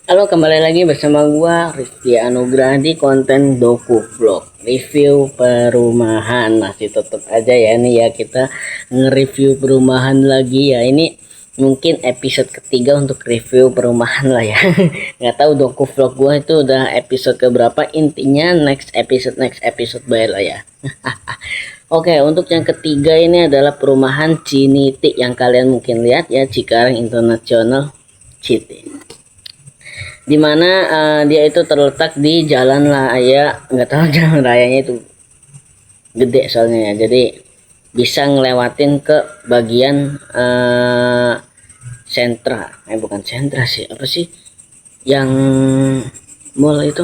Halo, kembali lagi bersama gua Rizky Anugrah di konten Doku Vlog review perumahan. Masih tetap aja ya nih ya, kita nge-review perumahan lagi ya. Ini mungkin episode ketiga untuk review perumahan lah ya. Nggak tahu Doku Vlog gua itu udah episode keberapa. Intinya next episode baik lah ya. Oke, untuk yang ketiga ini adalah perumahan Ciniti yang kalian mungkin lihat ya, Cikarang International City, dimana dia itu terletak di jalan raya. Nggak tahu jalan rayanya itu gede soalnya ya, jadi bisa ngelewatin ke bagian sentra, bukan sentra sih, apa sih yang mall itu,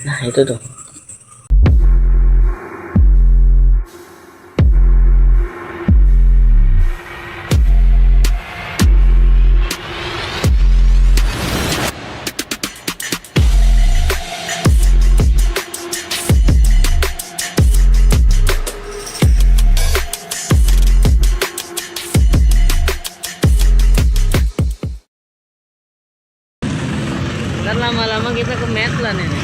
nah itu tuh. Ntar lama-lama kita ke Medlan ini.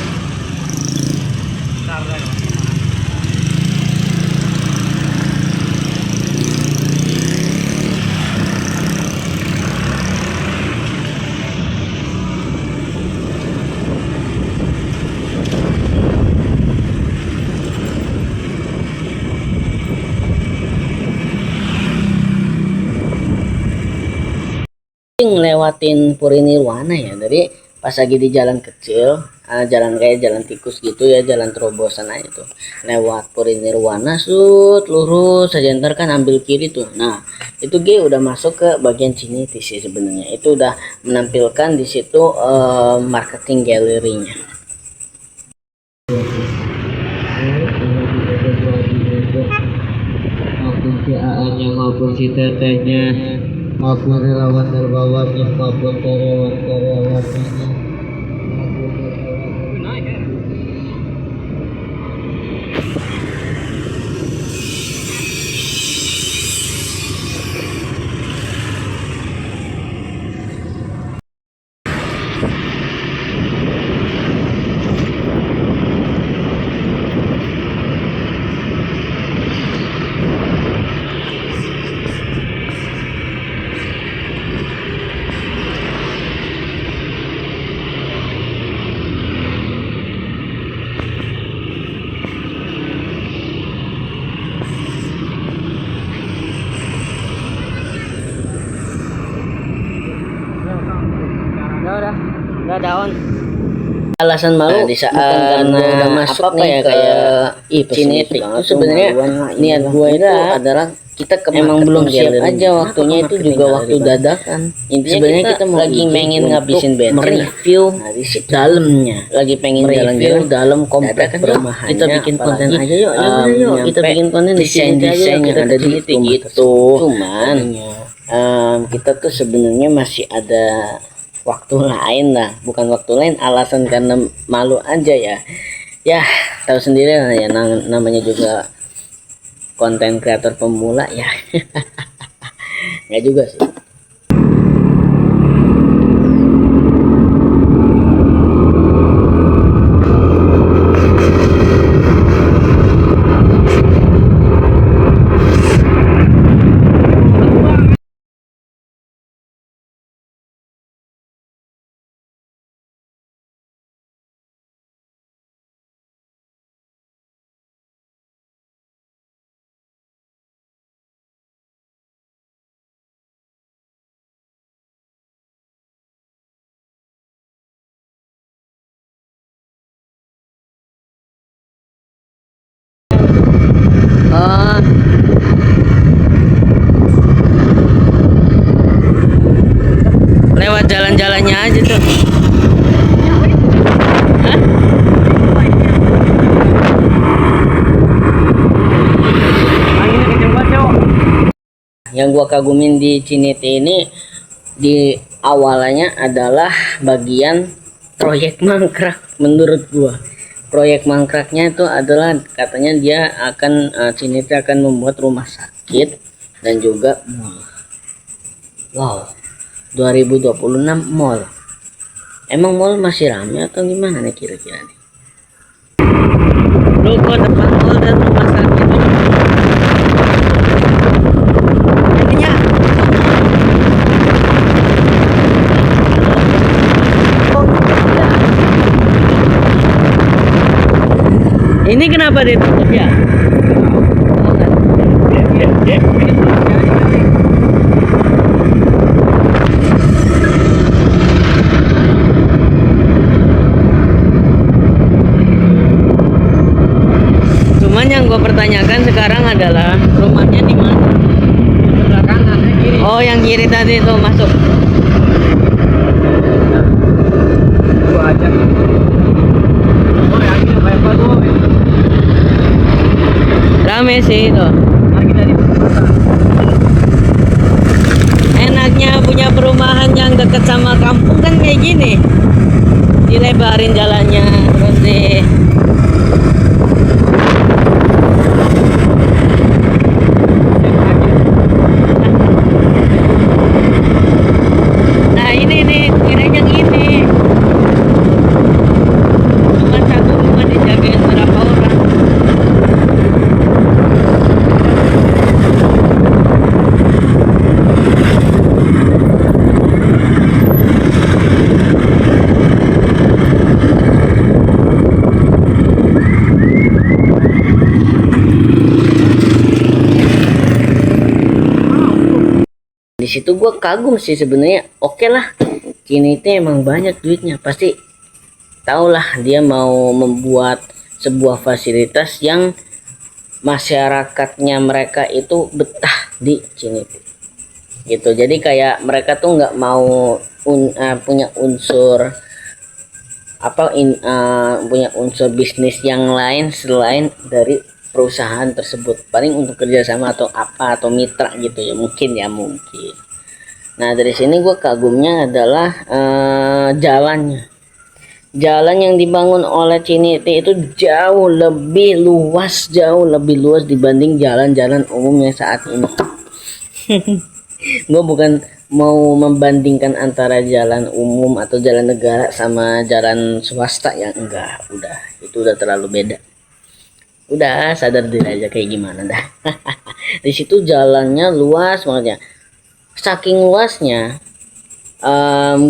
Ngelewatin Puri Nirwana ya, dari pas lagi di jalan kecil, jalan kayak jalan tikus gitu ya, jalan terobosan aja tuh, lewat Puri Nirwana, sud lurus saja, ntar kan ambil kiri tuh. Nah itu G udah masuk ke bagian Ciniti sih sebenarnya. Itu udah menampilkan di situ marketing galerinya. Maupun si AA-nya, maupun si tetehnya, maupun relawan derbawannya, maupun karyawan-karyawannya. Udah nggak daun. Alasan malu di saat karena udah masuk apa nih ya, kayak Ciniti itu sebenarnya niat gua itu adalah kita emang belum siap aja waktunya, itu juga waktu dadakan. Intinya sebenarnya kita mau lagi pengen ngabisin bensin, mereview dalamnya, lagi pengen jalan-jalan dalam komplek perumahan. Kita bikin konten aja yuk, kita bikin konten desain-desain yang ada di gitu. Cuman kita tuh sebenarnya masih ada waktu lain lah, bukan waktu lain, alasan karena malu aja ya. Ya tahu sendiri lah ya, namanya juga konten kreator pemula ya. Nggak juga sih. Lewat jalan-jalannya aja tuh. Hah? Yang gua kagumin di Ciniti ini di awalnya adalah bagian proyek mangkrak. Menurut gua proyek mangkraknya itu adalah, katanya dia akan Ciniti akan membuat rumah sakit dan juga mall. Wow, 2026 mall. Emang mall masih ramai atau gimana nih kira-kira nih? Ruko depan mall dan rumah sakit. Ininya. Ini kenapa ditutup ya? Cuman yang gue pertanyakan sekarang adalah rumahnya di mana? Oh, yang kiri tadi tuh masuk. Rame sih itu. Enaknya punya perumahan yang dekat sama kampung kan kayak gini. Dilebarin jalannya terus deh. Nah ini nih kirain yang ini. Cuma satu rumah dijagain berapa orang. Di situ gue kagum sih sebenarnya. Oke lah, kini itu emang banyak duitnya, pasti tahulah dia mau membuat sebuah fasilitas yang masyarakatnya mereka itu betah di Ciniti gitu. Jadi kayak mereka tuh nggak mau punya unsur punya unsur bisnis yang lain selain dari perusahaan tersebut, paling untuk kerjasama atau apa atau mitra gitu ya, mungkin. Nah dari sini gue kagumnya adalah jalannya. Jalan yang dibangun oleh Ciniti itu jauh lebih luas dibanding jalan-jalan umum yang saat ini. Gue bukan mau membandingkan antara jalan umum atau jalan negara sama jalan swasta, yang enggak, itu udah terlalu beda. Udah sadar diri aja kayak gimana dah. Di situ jalannya luas banget ya. Saking luasnya,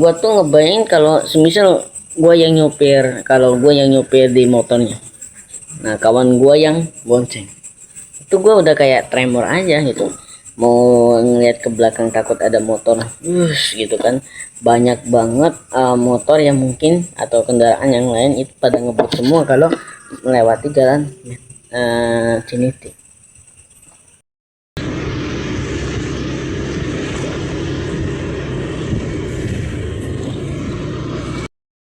gua tuh ngebayangin kalau semisal gua yang nyopir, di motornya, nah kawan gua yang bonceng, itu gua udah kayak tremor aja gitu. Mau ngeliat ke belakang takut ada motor, gitu kan. Banyak banget motor yang mungkin atau kendaraan yang lain itu pada ngebut semua kalau melewati jalan Ciniti.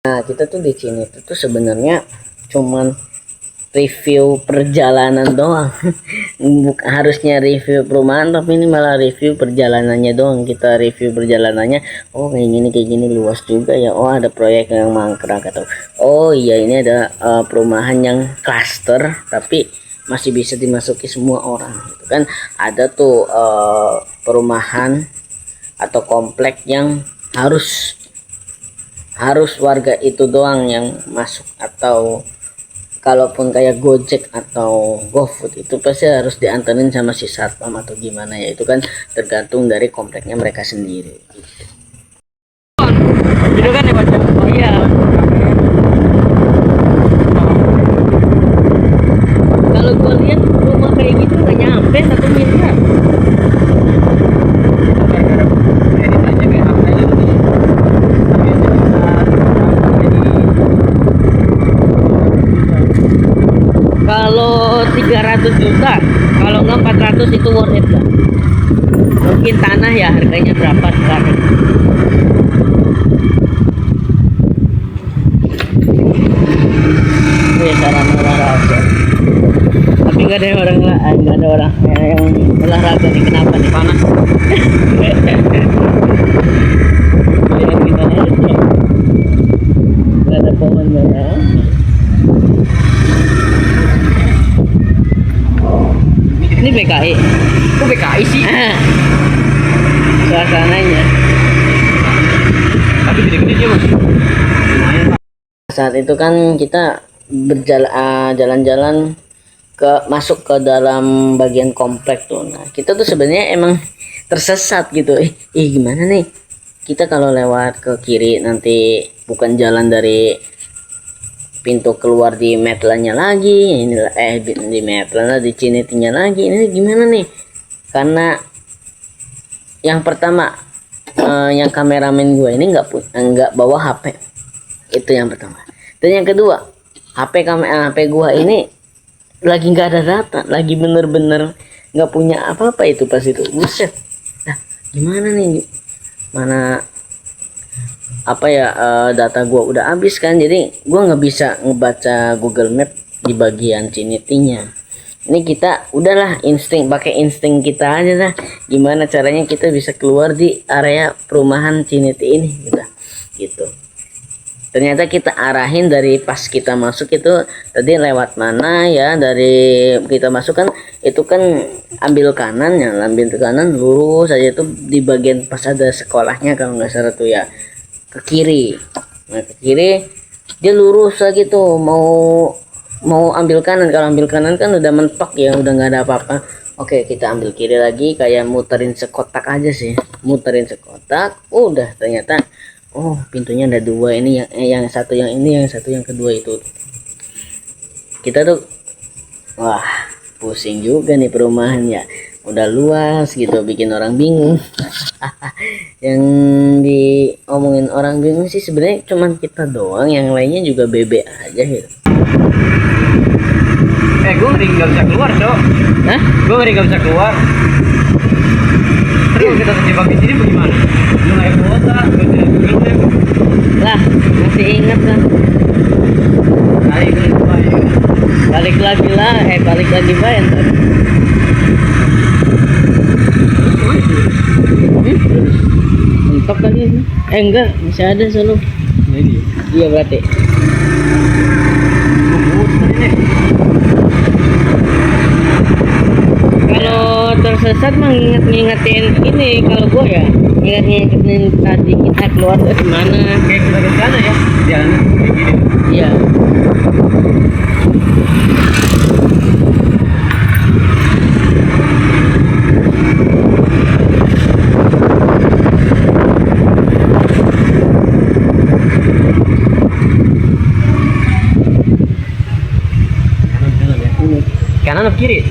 Nah kita tuh di Ciniti tuh sebenarnya cuman review perjalanan doang. Harusnya review perumahan, tapi ini malah review perjalanannya doang. Kita review perjalanannya, oh kayak gini luas juga ya. Oh ada proyek yang mangkrak, atau oh iya ini ada perumahan yang cluster tapi masih bisa dimasuki semua orang gitu kan. Ada tuh perumahan atau komplek yang harus warga itu doang yang masuk, atau kalaupun kayak Gojek atau GoFood itu pasti harus dianterin sama si satpam atau gimana ya. Itu kan tergantung dari kompleknya mereka sendiri gitu. Itu kan ya baca. Oh iya. Kalau gua lihat rumah kayak gitu nggak nyampe 1 miliar. Kalau 300 juta, kalau nggak 400 itu worth it lah. Mungkin tanah ya harganya berapa sekarang. Ini sarana olahraga. Tapi nggak ada orang yang olahraga nih. Kenapa nih? Panas. Lihat kita aja. Nggak ada pohon ya. Ini BKI. Kok BKI sih? suasananya. Tapi gede-gede dia mas. Lumayan pak. Saat itu kan kita jalan-jalan masuk ke dalam bagian komplek tuh. Nah kita tuh sebenarnya emang tersesat gitu. Gimana nih kita kalau lewat ke kiri nanti bukan jalan dari pintu keluar di Medlannya lagi, ini di Medlan di Cinitinya lagi, ini gimana nih? Karena yang pertama yang kameramen gue ini nggak bawa HP, itu yang pertama. Dan yang kedua HP gue ini lagi nggak ada data, lagi bener-bener nggak punya apa-apa itu pas itu. Buset, nah gimana nih? Mana data gua udah habis kan, jadi gua nggak bisa ngebaca Google Map di bagian Cinitinya. Ini kita udahlah pakai insting kita aja lah, gimana caranya kita bisa keluar di area perumahan Ciniti ini gitu. Ternyata kita arahin dari pas kita masuk itu tadi lewat mana ya, dari kita masuk kan itu kan ambil kanan lurus aja, itu di bagian pas ada sekolahnya kalau nggak salah tuh ya, ke kiri. Nah ke kiri dia lurus lagi tuh, mau ambil kanan. Kalau ambil kanan kan udah mentok ya, udah nggak ada apa-apa. Oke, kita ambil kiri lagi, kayak muterin sekotak aja sih, muterin sekotak. Udah ternyata pintunya ada dua, ini yang satu yang ini, yang satu yang kedua itu. Kita tuh wah pusing juga nih perumahan ya, udah luas gitu bikin orang bingung. Yang diomongin orang bingung sih sebenarnya cuman kita doang, yang lainnya juga bebe aja gitu. Gue ngeri nggak bisa keluar cok. Hah? Gue ngeri nggak bisa keluar. Terus kita terjebak di sini bagaimana? Lu naik kuota, Lah masih inget lah, balik lagi bayar ntar. Mentok kali ini. Enggak, masih ada selalu. Iya berarti. Kalau tersesat mah ngingetin ini, kalau gue ya ngingetin tadi kita keluar dari mana. Kayak kita ke sana ya, jalan kayak gini. Iya. Kanan atau kiri?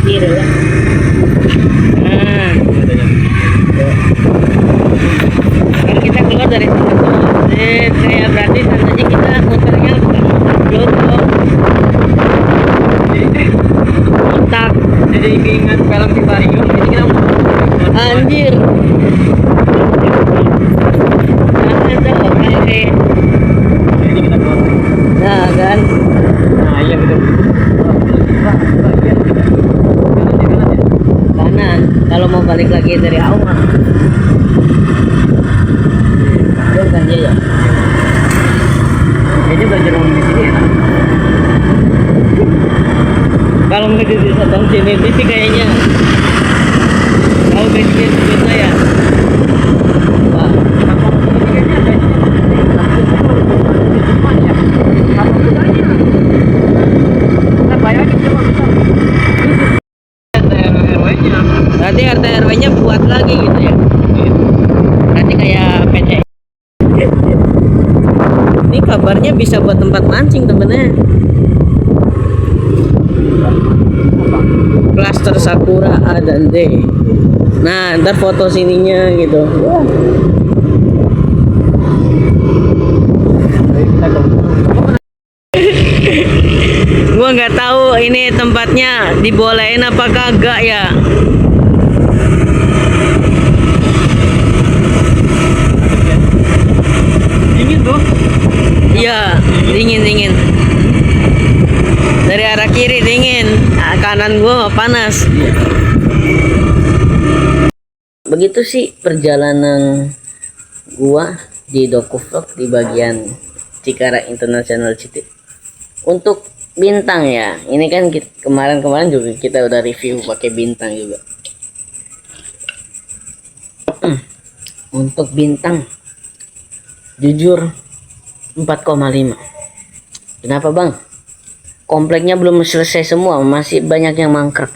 Kiri lah. Nah, kalau kita keluar dari sana tuh, kayak berarti tandanya kita muternya bukan Jodoh. Otak. Jadi keinget film si Vario, ini kita Anjir. Ada oke. Jadi kita keluar. Nah kan. Nah iya betul. Kanan. Kalau mau balik lagi dari awal. Betul kan dia ya? Kayaknya belajar ngomong di sini ya. Kalau nggak di Sabang sini sih kayaknya. Kalau basicnya sebetulnya ya. Wah. Berarti RT RW-nya buat lagi gitu ya. Berarti kayak PT. Ini kabarnya bisa buat tempat mancing temennya. Klaster Sakura A dan D. Nah, ntar foto sininya gitu. Wah. Gua nggak tahu ini tempatnya dibolehin apa kagak ya. Dingin tuh. Iya, dingin. Dari arah kiri dingin, kanan gua panas. Begitu sih perjalanan gua di Dokuvlog di bagian Cikarang International City. Untuk bintang ya, ini kan kemarin juga kita udah review pakai bintang juga. Untuk bintang jujur 4,5. Kenapa bang? Kompleknya belum selesai semua, masih banyak yang mangkrak.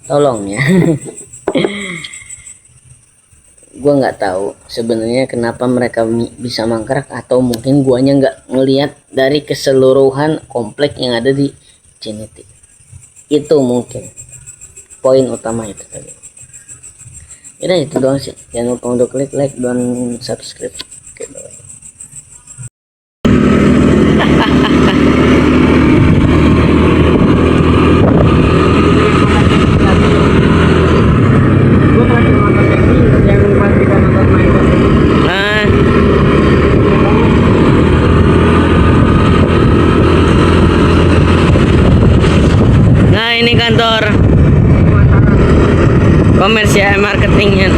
Tolong ya. Gua nggak tahu sebenarnya kenapa mereka bisa mangkrak, atau mungkin guanya nggak ngelihat dari keseluruhan komplek yang ada di Ciniti. Itu mungkin poin utama itu tadi. Udah itu doang sih. Jangan lupa untuk klik like dan subscribe. Oke, bye. Gue terakhir nonton ini yang pas kita nonton main basket. Nah, nah ini kantor komersial marketingnya.